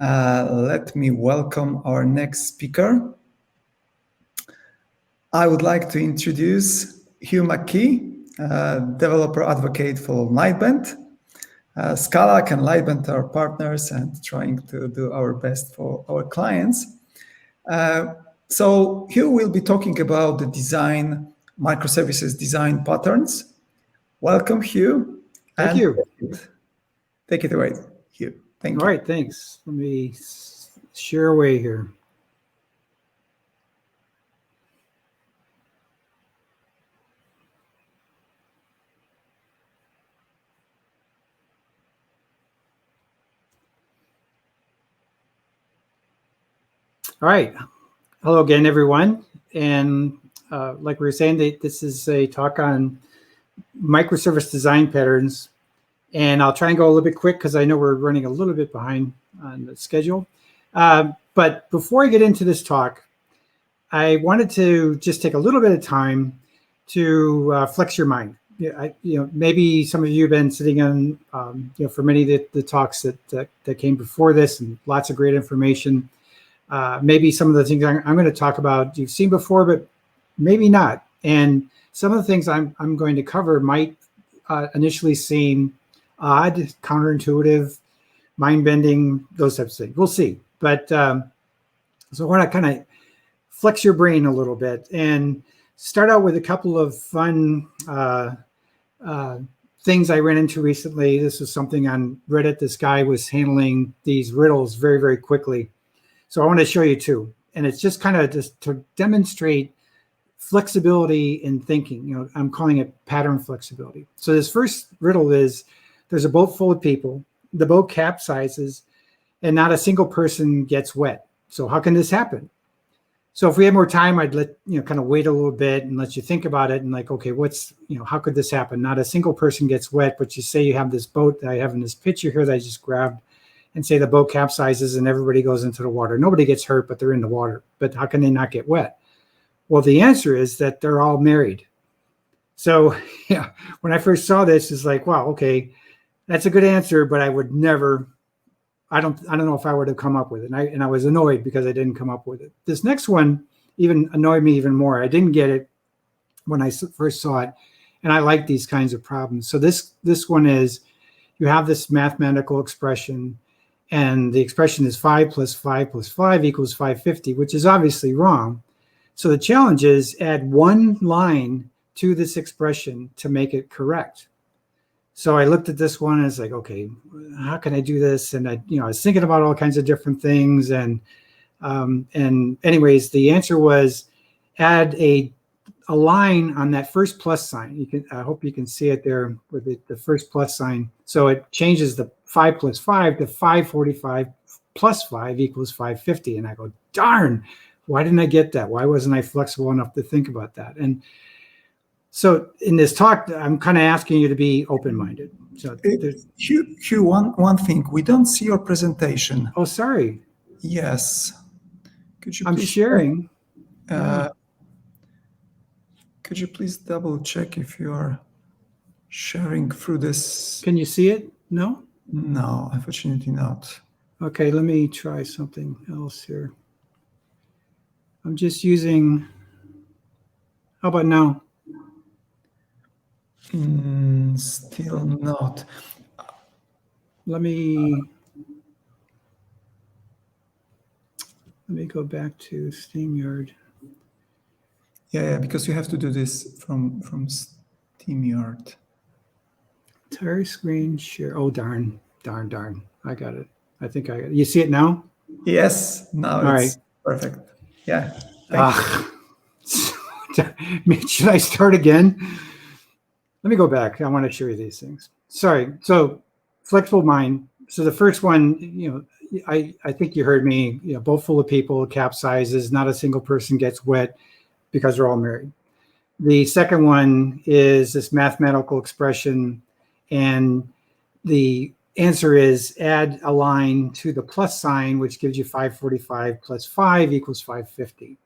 Let me welcome our next speaker. I would like to introduce Hugh McKee, developer advocate for Lightbend. Scalac and Lightbend are partners and trying to do our best for our clients. So Hugh will be talking about the microservices design patterns. Welcome, Hugh. Thank you. Take it away, Hugh. Thank you. All right, thanks. Let me share away here. All right. Hello again, everyone. And like we were saying, this is a talk on microservice design patterns. And I'll try and go a little bit quick because I know we're running a little bit behind on the schedule. But before I get into this talk, I wanted to just take a little bit of time to flex your mind. Maybe some of you have been sitting on, for many of the talks that came before this, and lots of great information. Maybe some of the things I'm going to talk about you've seen before, but maybe not. And some of the things I'm going to cover might initially seem odd, counterintuitive, mind-bending, those types of things. We'll see. But so I want to kind of flex your brain a little bit and start out with a couple of fun things I ran into recently. This was something on Reddit. This guy was handling these riddles very, very quickly. So I want to show you two. And it's just kind of just to demonstrate flexibility in thinking. I'm calling it pattern flexibility. So this first riddle is, there's a boat full of people, the boat capsizes, and not a single person gets wet. So how can this happen? So if we had more time, I'd kind of wait a little bit and let you think about it and like, okay, how could this happen? Not a single person gets wet, but you say you have this boat that I have in this picture here that I just grabbed, and say the boat capsizes and everybody goes into the water. Nobody gets hurt, but they're in the water. But how can they not get wet? Well, the answer is that they're all married. So yeah, when I first saw this, it's like, wow, okay, that's a good answer, but I would never, I don't know if I would have come up with it. And I was annoyed because I didn't come up with it. This next one even annoyed me even more. I didn't get it when I first saw it. And I like these kinds of problems. So this one is, you have this mathematical expression, and the expression is 5 plus 5 plus 5 equals 550, which is obviously wrong. So the challenge is add one line to this expression to make it correct. So I looked at this one and it's like, okay, how can I do this? And I was thinking about all kinds of different things. And anyways, the answer was add a line on that first plus sign. I hope you can see it there with the first plus sign. So it changes the 5 plus 5 to 545 plus 5 equals 550. And I go, darn, why didn't I get that? Why wasn't I flexible enough to think about that? And so in this talk, I'm kind of asking you to be open-minded. So Hugh, one thing, we don't see your presentation. Oh, sorry. Yes. Could you? I'm sharing. Could you please double check if you are sharing through this? Can you see it? No? No, unfortunately not. Okay, let me try something else here. I'm just using, how about now? Still not. Let me go back to StreamYard. Yeah, because you have to do this from StreamYard. Entire screen share. Oh, darn. I got it. I think I got it. You see it now? Yes, now all it's right. Perfect. Yeah. Should I start again? Let me go back. I want to show you these things. Sorry. So flexible mind. So the first one, I think you heard me, boat full of people, capsizes, not a single person gets wet because they're all married. The second one is this mathematical expression, and the answer is add a line to the plus sign, which gives you 545 plus 5 equals 550.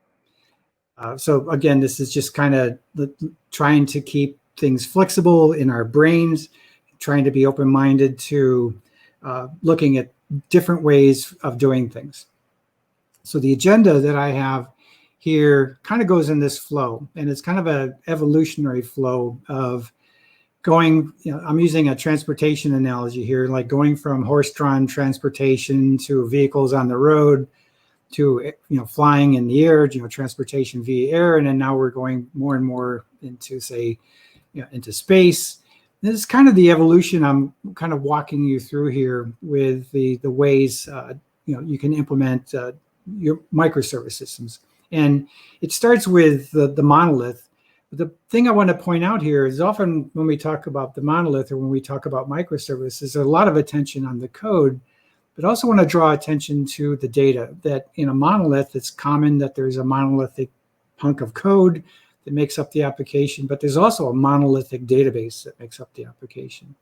So again, this is just kind of trying to keep things flexible in our brains, trying to be open-minded to looking at different ways of doing things. So the agenda that I have here kind of goes in this flow, and it's kind of an evolutionary flow of going, I'm using a transportation analogy here, like going from horse-drawn transportation to vehicles on the road to, flying in the air, transportation via air. And then now we're going more and more into, say, into space. This is kind of the evolution I'm kind of walking you through here with the ways, you can implement your microservice systems. And it starts with the monolith. The thing I want to point out here is often when we talk about the monolith or when we talk about microservices, there's a lot of attention on the code, but also want to draw attention to the data. That in a monolith, it's common that there's a monolithic hunk of code that makes up the application, but there's also a monolithic database that makes up the application.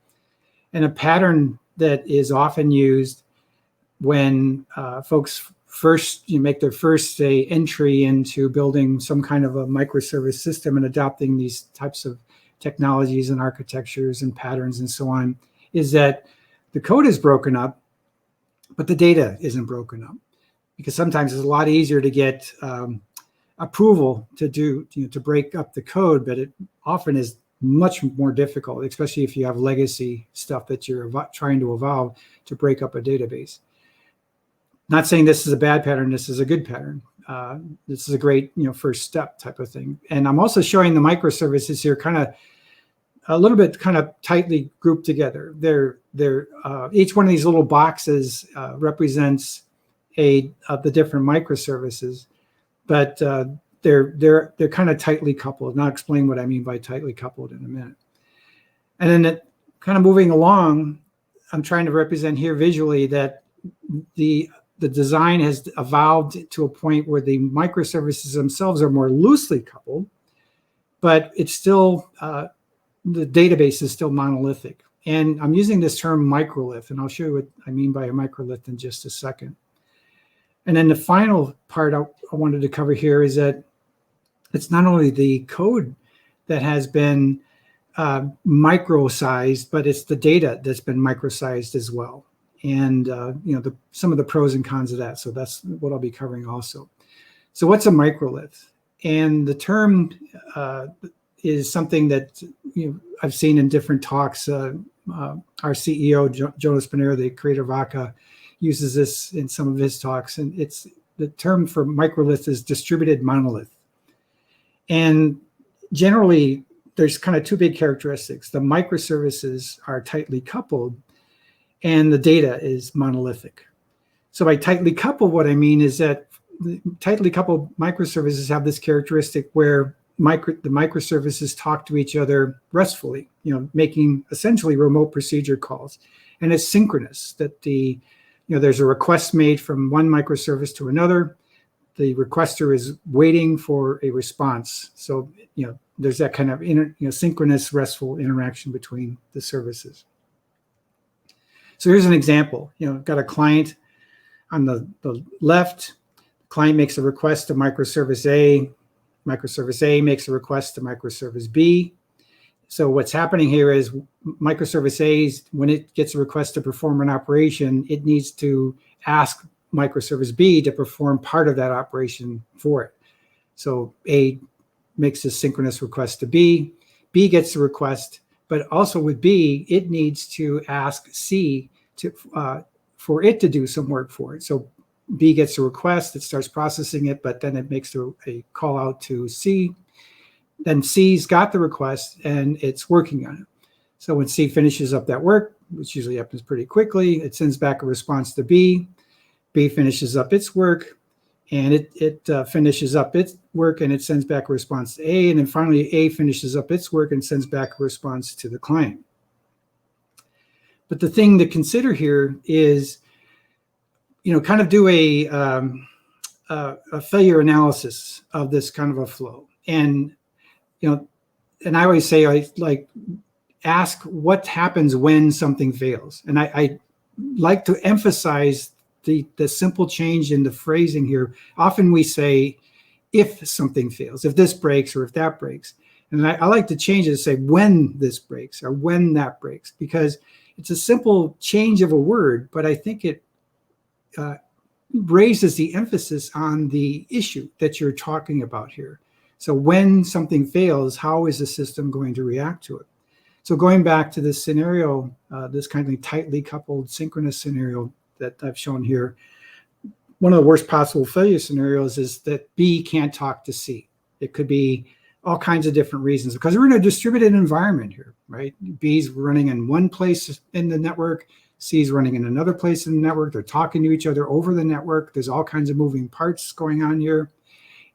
And a pattern that is often used when folks first make their first, say, entry into building some kind of a microservice system and adopting these types of technologies and architectures and patterns and so on, is that the code is broken up, but the data isn't broken up. Because sometimes it's a lot easier to get approval to break up the code, but it often is much more difficult, especially if you have legacy stuff that you're trying to evolve to break up a database. Not saying this is a bad pattern, this is a good pattern. This is a great, first step type of thing. And I'm also showing the microservices here kind of a little bit kind of tightly grouped together. They're each one of these little boxes represents the different microservices, but they're kind of tightly coupled. And I'll explain what I mean by tightly coupled in a minute. And then kind of moving along, I'm trying to represent here visually that the design has evolved to a point where the microservices themselves are more loosely coupled, but it's still, the database is still monolithic. And I'm using this term microlith, and I'll show you what I mean by a microlith in just a second. And then the final part I wanted to cover here is that it's not only the code that has been micro-sized, but it's the data that's been micro-sized as well. And some of the pros and cons of that. So that's what I'll be covering also. So what's a microlith? And the term is something that I've seen in different talks. Our CEO, Jonas Pinero, the creator of Akka, uses this in some of his talks. And it's the term for microlith is distributed monolith. And generally, there's kind of two big characteristics. The microservices are tightly coupled, and the data is monolithic. So by tightly coupled, what I mean is that the tightly coupled microservices have this characteristic where the microservices talk to each other restfully, making essentially remote procedure calls. And it's synchronous, that there's a request made from one microservice to another. The requester is waiting for a response. So, there's that kind of synchronous RESTful interaction between the services. So here's an example. Got a client on the left. The client makes a request to microservice A. Microservice A makes a request to microservice B. So what's happening here is microservice A, when it gets a request to perform an operation, it needs to ask microservice B to perform part of that operation for it. So A makes a synchronous request to B. B gets the request. But also with B, it needs to ask C for it to do some work for it. So B gets a request, it starts processing it, but then it makes a call out to C. Then C's got the request and it's working on it. So when C finishes up that work, which usually happens pretty quickly, it sends back a response to B. B finishes up its work, and it finishes up its work and it sends back a response to A. And then finally, A finishes up its work and sends back a response to the client. But the thing to consider here is, kind of do a failure analysis of this kind of a flow. And, and I always say, ask what happens when something fails. And I like to emphasize the simple change in the phrasing here. Often we say, if something fails, if this breaks or if that breaks. And I like to change it to say when this breaks or when that breaks, because it's a simple change of a word, but I think it raises the emphasis on the issue that you're talking about here. So when something fails, how is the system going to react to it? So going back to this scenario, this kind of tightly coupled synchronous scenario that I've shown here, one of the worst possible failure scenarios is that B can't talk to C. It could be all kinds of different reasons because we're in a distributed environment here, right? B's running in one place in the network, C's running in another place in the network. They're talking to each other over the network. There's all kinds of moving parts going on here.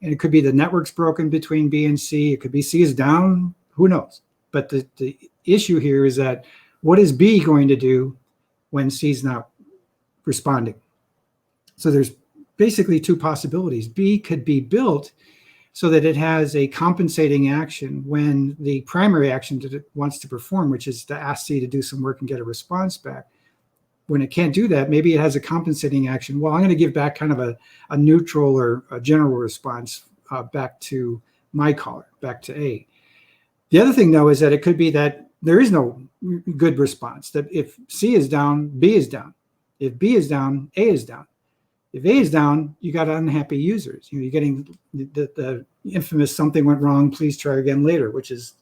And it could be the network's broken between B and C. It could be C is down, who knows? But the issue here is that what is B going to do when C's not responding? So there's basically two possibilities. B could be built so that it has a compensating action when the primary action that it wants to perform, which is to ask C to do some work and get a response back. When it can't do that, maybe it has a compensating action. Well, I'm going to give back kind of a neutral or a general response back to my caller, back to A. The other thing, though, is that it could be that there is no good response, that if C is down, B is down. If B is down, A is down. If A is down, you got unhappy users. You're getting the infamous something went wrong, please try again later, which is,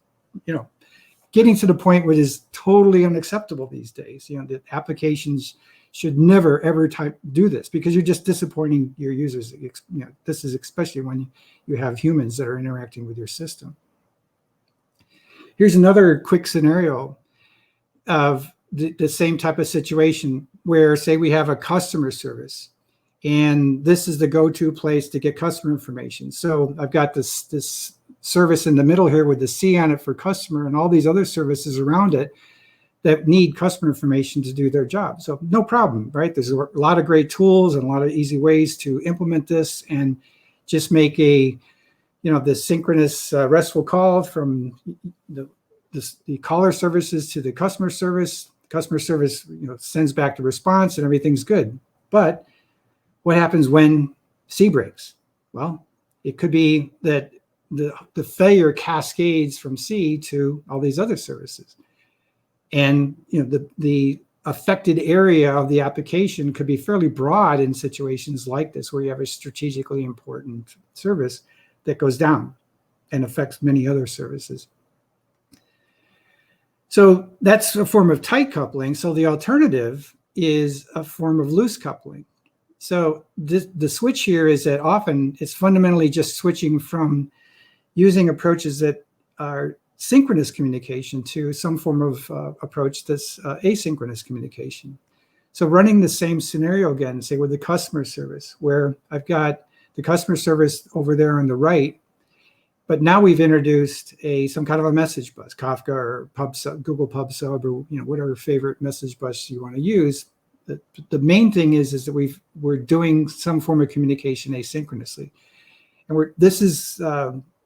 getting to the point where it is totally unacceptable these days. The applications should never, ever do this because you're just disappointing your users. This is especially when you have humans that are interacting with your system. Here's another quick scenario of the same type of situation where, say, we have a customer service, and this is the go-to place to get customer information. So I've got this service in the middle here with the C on it for customer and all these other services around it that need customer information to do their job. So no problem, right? There's a lot of great tools and a lot of easy ways to implement this and just make this synchronous RESTful call from the caller services to the customer service. Customer service, sends back the response and everything's good. But what happens when C breaks? Well, it could be that the failure cascades from C to all these other services. And the affected area of the application could be fairly broad in situations like this, where you have a strategically important service that goes down and affects many other services. So that's a form of tight coupling. So the alternative is a form of loose coupling. So the switch here is that often it's fundamentally just switching from using approaches that are synchronous communication to some form of approach that's asynchronous communication. So running the same scenario again, say with the customer service, where I've got the customer service over there on the right, but now we've introduced some kind of a message bus, Kafka or PubSub, Google PubSub, or whatever favorite message bus you want to use. The main thing is that we're doing some form of communication asynchronously, and this is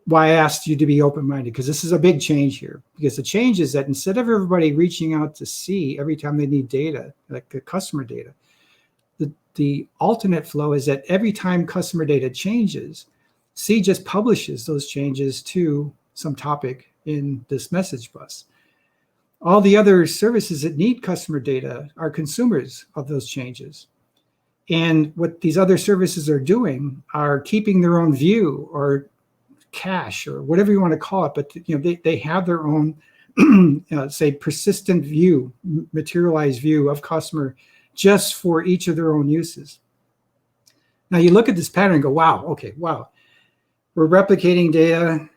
why I asked you to be open-minded, because this is a big change here. Because the change is that instead of everybody reaching out to C every time they need data, like the customer data, the alternate flow is that every time customer data changes, C just publishes those changes to some topic in this message bus. All the other services that need customer data are consumers of those changes. And what these other services are doing are keeping their own view or cache or whatever you want to call it, but they have their own say persistent view, materialized view of customer just for each of their own uses. Now you look at this pattern and go, wow, we're replicating data,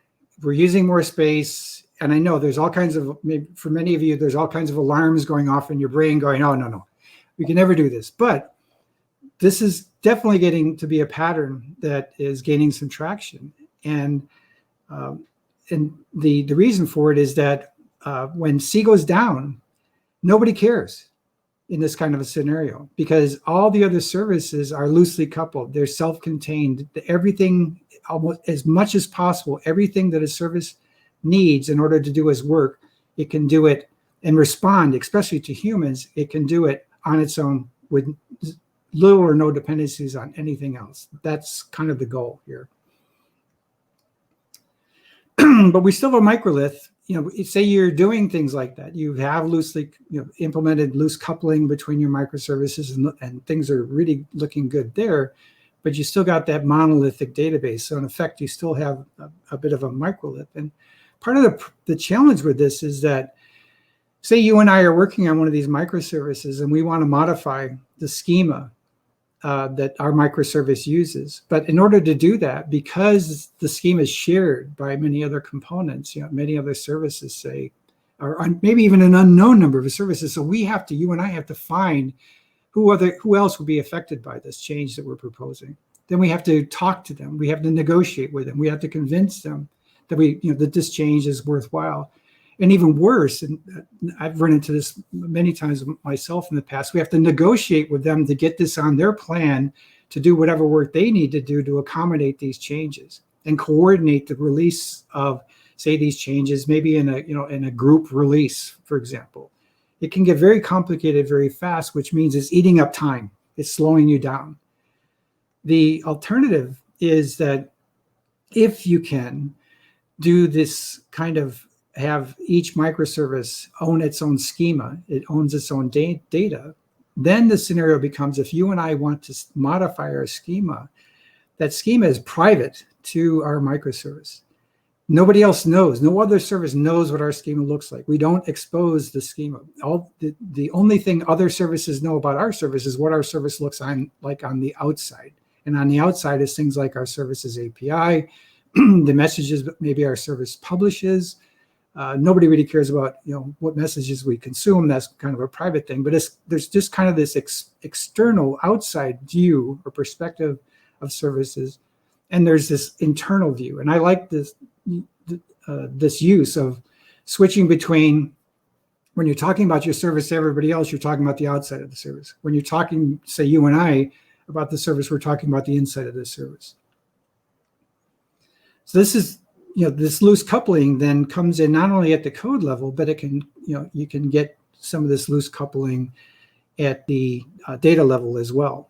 we're using more space, and I know there's all kinds of, maybe for many of you, there's all kinds of alarms going off in your brain going, oh, no, we can never do this. But this is definitely getting to be a pattern that is gaining some traction. And the reason for it is that when C goes down, nobody cares in this kind of a scenario, because all the other services are loosely coupled. They're self-contained. Everything, almost as much as possible, everything that a service needs in order to do its work, it can do it and respond, especially to humans, it can do it on its own with little or no dependencies on anything else. That's kind of the goal here. But we still have a microlith say you're doing things like that. You have loosely implemented loose coupling between your microservices, and things are really looking good there, but you still got that monolithic database. So in effect, you still have a bit of a microlith. And part of the challenge with this is that, say you and I are working on one of these microservices and we want to modify the schema that our microservice uses. But in order to do that, because the schema is shared by many other components, many other services, say, or maybe even an unknown number of services. So you and I have to find who else would be affected by this change that we're proposing. Then we have to talk to them. We have to negotiate with them. We have to convince them that that this change is worthwhile. And even worse, and I've run into this many times myself in the past, we have to negotiate with them to get this on their plan to do whatever work they need to do to accommodate these changes and coordinate the release of, say, these changes, maybe in a group release, for example. It can get very complicated very fast, which means it's eating up time. It's slowing you down. The alternative is that if you can do this kind of have each microservice own its own schema, it owns its own data, then the scenario becomes, if you and I want to modify our schema, that schema is private to our microservice. Nobody else knows. No other service knows what our schema looks like. We don't expose the schema. The only thing other services know about our service is what our service looks like on the outside. And on the outside is things like our service's API, the messages maybe our service publishes. Nobody really cares about what messages we consume. That's kind of a private thing. But there's just kind of this external outside view or perspective of services, and there's this internal view. And I like this use of switching between, when you're talking about your service to everybody else, you're talking about the outside of the service. When you're talking, say, you and I about the service, we're talking about the inside of the service. So this is, this loose coupling then comes in not only at the code level, but it can, you can get some of this loose coupling at the data level as well.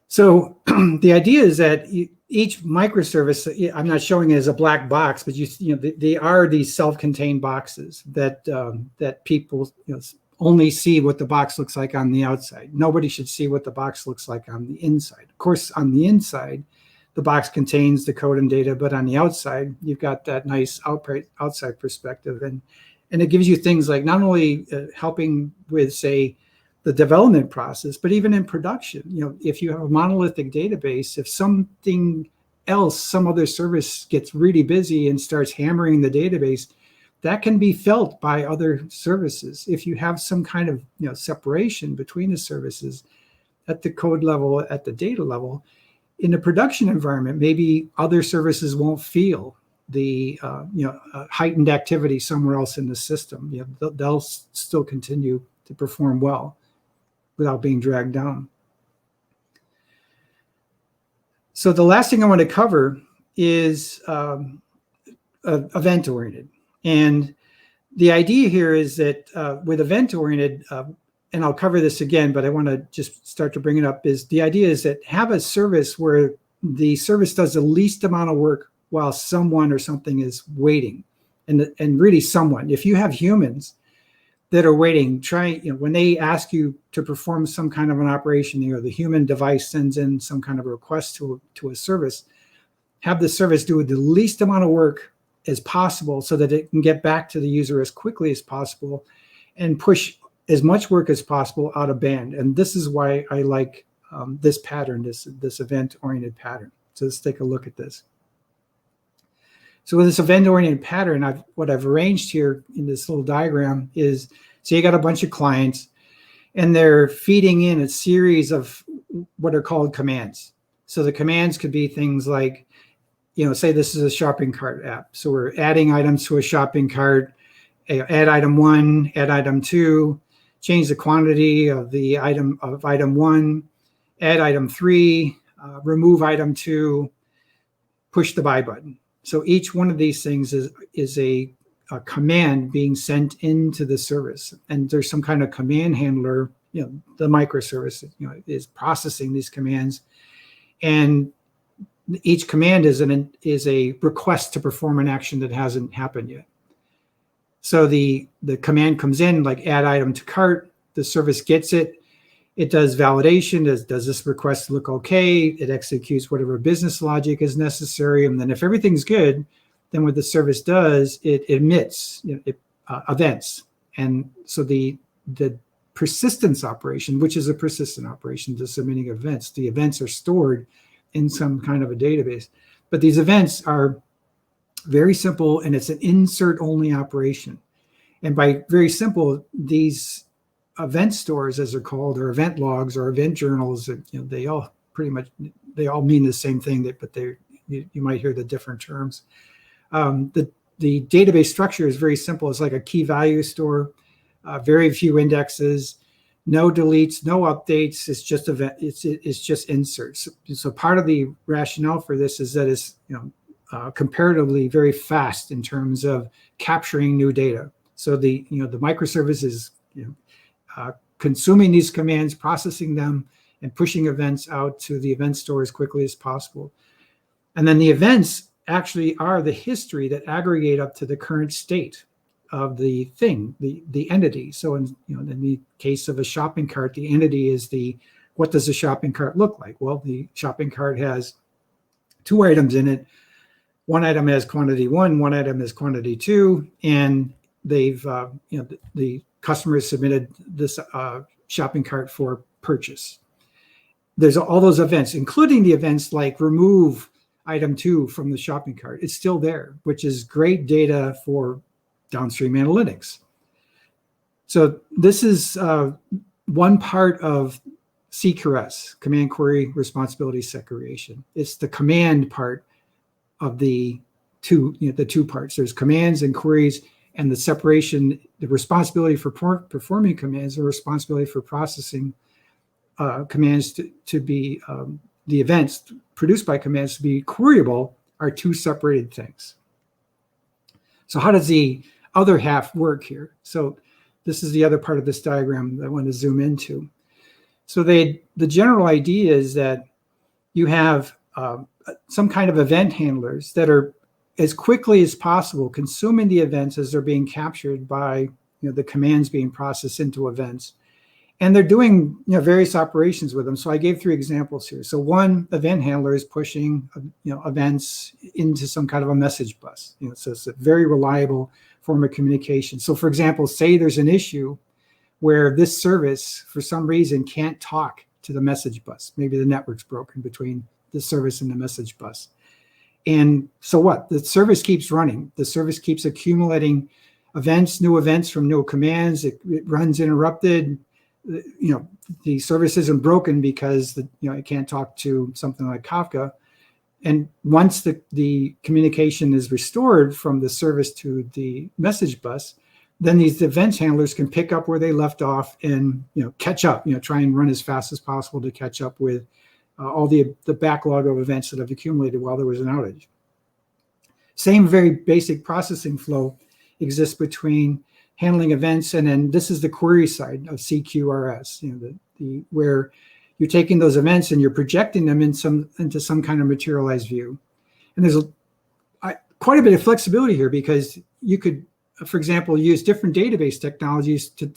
So the idea is that each microservice, I'm not showing it as a black box, but they are these self-contained boxes that that people only see what the box looks like on the outside. Nobody should see what the box looks like on the inside. Of course, on the inside, the box contains the code and data, but on the outside, you've got that nice outside perspective. And it gives you things like not only helping with, say, the development process, but even in production. If you have a monolithic database, if something else, some other service gets really busy and starts hammering the database, that can be felt by other services. If you have some kind of separation between the services at the code level, at the data level, in a production environment, maybe other services won't feel the heightened activity somewhere else in the system. They'll still continue to perform well without being dragged down. So the last thing I want to cover is event-oriented. And the idea here is that with event-oriented, and I'll cover this again, but I want to just start to bring it up, is the idea is that have a service where the service does the least amount of work while someone or something is waiting. And really someone, if you have humans that are waiting, when they ask you to perform some kind of an operation, the human device sends in some kind of a request to a service, have the service do the least amount of work as possible so that it can get back to the user as quickly as possible and push as much work as possible out of band. And this is why I like this pattern, this event-oriented pattern. So let's take a look at this. So with this event-oriented pattern, what I've arranged here in this little diagram is, so you got a bunch of clients and they're feeding in a series of what are called commands. So the commands could be things like, say this is a shopping cart app. So we're adding items to a shopping cart, add item 1, add item 2, change the quantity of the item item 1, add item 3, remove item 2, push the buy button. So each one of these things is a command being sent into the service, and there's some kind of command handler. The microservice is processing these commands, and each command is a request to perform an action that hasn't happened yet. So the command comes in, like add item to cart. The service gets it. It does validation. Does this request look okay? It executes whatever business logic is necessary. And then if everything's good, then what the service does, it emits events. And so the persistence operation, which is a persistent operation, the submitting events, the events are stored in some kind of a database. But these events are very simple, and it's an insert-only operation. And by very simple, these event stores, as they're called, or event logs or event journals, they all mean the same thing, but you might hear the different terms. The database structure is very simple. It's like a key value store, very few indexes, no deletes, no updates. It's just it's just inserts. So part of the rationale for this is that it's comparatively very fast in terms of capturing new data. So the microservice is consuming these commands, processing them, and pushing events out to the event store as quickly as possible. And then the events actually are the history that aggregate up to the current state of the thing, the entity. So in the case of a shopping cart, the entity is what does a shopping cart look like? Well, the shopping cart has 2 items in it. One item has quantity 1, one item has quantity 2, and they've the customer has submitted this shopping cart for purchase. There's all those events, including the events like remove item 2 from the shopping cart. It's still there, which is great data for downstream analytics. So this is one part of CQRS, Command Query Responsibility Segregation. It's the command part of the two parts. There's commands and queries, and the separation, the responsibility for performing commands, the responsibility for processing commands to be the events produced by commands to be queryable are 2 separated things. So how does the other half work here? So this is the other part of this diagram that I want to zoom into. So the general idea is that you have some kind of event handlers that are as quickly as possible consuming the events as they're being captured by the commands being processed into events. And they're doing various operations with them. So I gave 3 examples here. So one event handler is pushing events into some kind of a message bus. So it's a very reliable form of communication. So for example, say there's an issue where this service for some reason can't talk to the message bus. Maybe the network's broken between the service and the message bus. And so what? The service keeps running. The service keeps accumulating events, new events from new commands. It runs interrupted. The service isn't broken because it can't talk to something like Kafka. And once the communication is restored from the service to the message bus, then these event handlers can pick up where they left off and catch up. Try and run as fast as possible to catch up with all the backlog of events that have accumulated while there was an outage. Same very basic processing flow exists between handling events, and then this is the query side of CQRS, where you're taking those events and you're projecting them into some kind of materialized view. And there's quite a bit of flexibility here, because you could, for example, use different database technologies to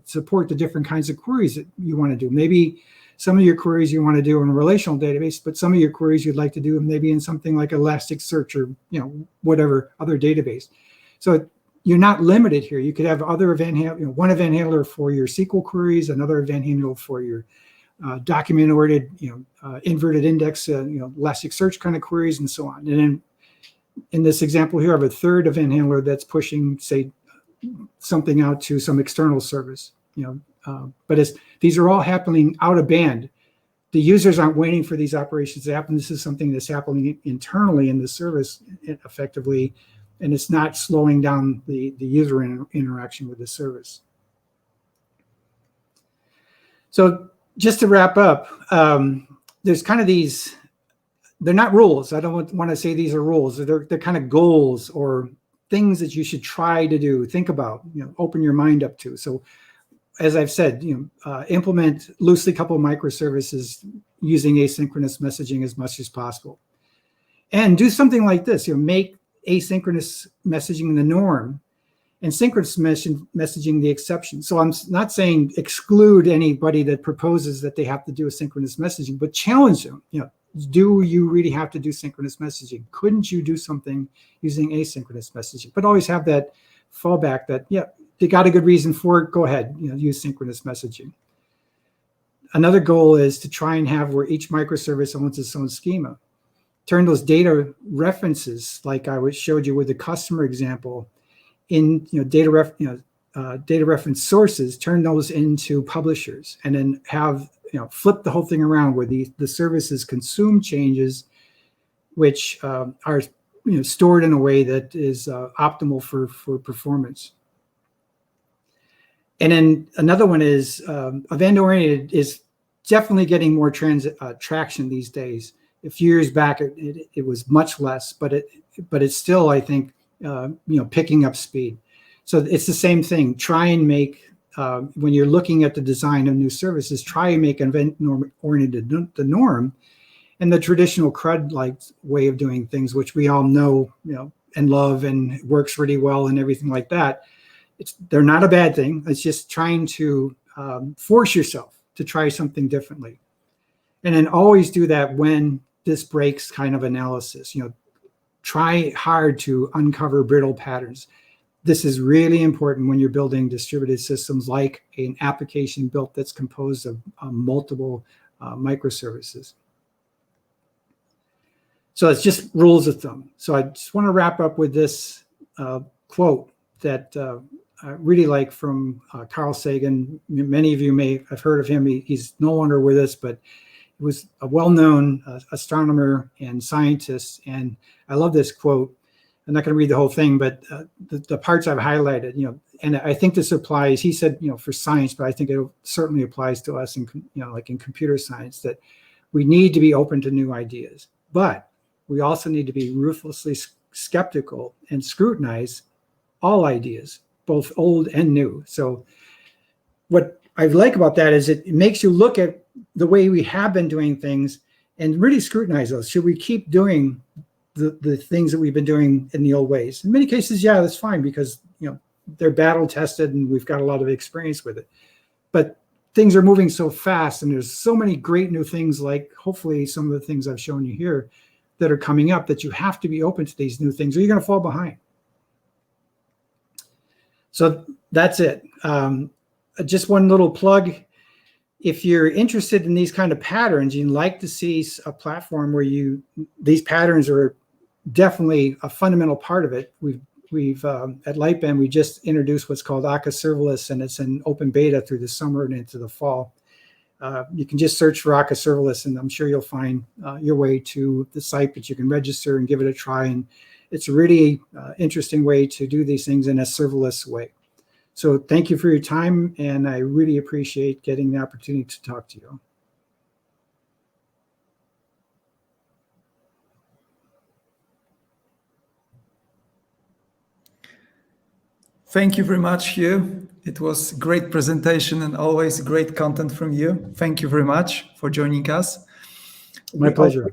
support the different kinds of queries that you want to do. Maybe some of your queries you want to do in a relational database, but some of your queries you'd like to do maybe in something like Elasticsearch or whatever other database. So you're not limited here. You could have other one event handler for your SQL queries, another event handler for your document-oriented, inverted index, Elasticsearch kind of queries, and so on. And then in this example here, I have a third event handler that's pushing, say, something out to some external service. But these are all happening out of band. The users aren't waiting for these operations to happen. This is something that's happening internally in the service effectively, and it's not slowing down the user interaction with the service. So just to wrap up, there's kind of these, they're not rules. I don't want to say these are rules. They're kind of goals or things that you should try to do, think about, open your mind up to. So as I've said, implement loosely coupled microservices using asynchronous messaging as much as possible. And do something like this, make asynchronous messaging the norm and synchronous messaging the exception. So I'm not saying exclude anybody that proposes that they have to do asynchronous messaging, but challenge them. Do you really have to do synchronous messaging? Couldn't you do something using asynchronous messaging? But always have that fallback that, they got a good reason for it, go ahead, use synchronous messaging. Another goal is to try and have where each microservice owns its own schema. Turn those data references, like I showed you with the customer example, in data reference sources, turn those into publishers, and then have flip the whole thing around where the services consume changes which are stored in a way that is optimal for performance. And then another one is event-oriented is definitely getting more traction these days. A few years back, it was much less, but it's still, I think, picking up speed. So it's the same thing. Try and make, when you're looking at the design of new services, try and make event-oriented the norm, and the traditional CRUD-like way of doing things, which we all know, and love, and works really well, and everything like that. They're not a bad thing. It's just trying to force yourself to try something differently. And then always do that when this breaks kind of analysis. Try hard to uncover brittle patterns. This is really important when you're building distributed systems like an application built that's composed of multiple microservices. So it's just rules of thumb. So I just want to wrap up with this quote that I really like from Carl Sagan. Many of you may have heard of him. He's no longer with us, but he was a well-known astronomer and scientist. And I love this quote. I'm not going to read the whole thing, but the parts I've highlighted, and I think this applies, he said, for science, but I think it certainly applies to us in, like in computer science, that we need to be open to new ideas, but we also need to be ruthlessly skeptical and scrutinize all ideas, both old and new. So what I like about that is it makes you look at the way we have been doing things and really scrutinize those. Should we keep doing the things that we've been doing in the old ways? In many cases, yeah, that's fine, because they're battle tested and we've got a lot of experience with it. But things are moving so fast, and there's so many great new things, like hopefully some of the things I've shown you here that are coming up, that you have to be open to these new things or you're going to fall behind. So that's it. Just one little plug. If you're interested in these kind of patterns, you'd like to see a platform where these patterns are definitely a fundamental part of it. We've at Lightbend, we just introduced what's called Serverless, and it's in open beta through the summer and into the fall. You can just search for Serverless, and I'm sure you'll find your way to the site, but you can register and give it a try. And it's a really interesting way to do these things in a serverless way. So thank you for your time, and I really appreciate getting the opportunity to talk to you. Thank you very much, Hugh. It was a great presentation and always great content from you. Thank you very much for joining us. My pleasure.